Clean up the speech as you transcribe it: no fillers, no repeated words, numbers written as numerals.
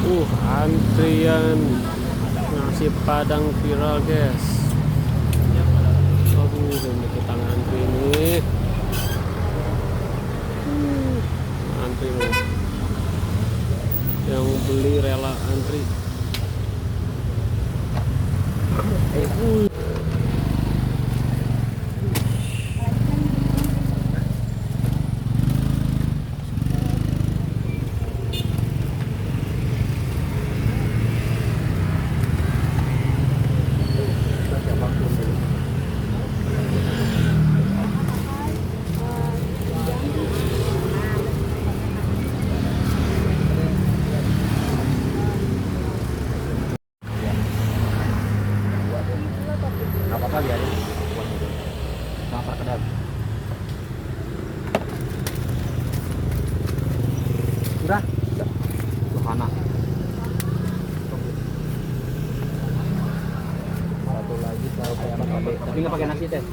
Antrian nasi padang viral guys. Aduh, ini kita ngantri ini. Antri loh. Yang beli rela antri. Apa-apa biarin. Lapar ke dalam. Udah. Suhana. Satu lagi tahu kayak apa? Tapi nggak pakai nasi teh.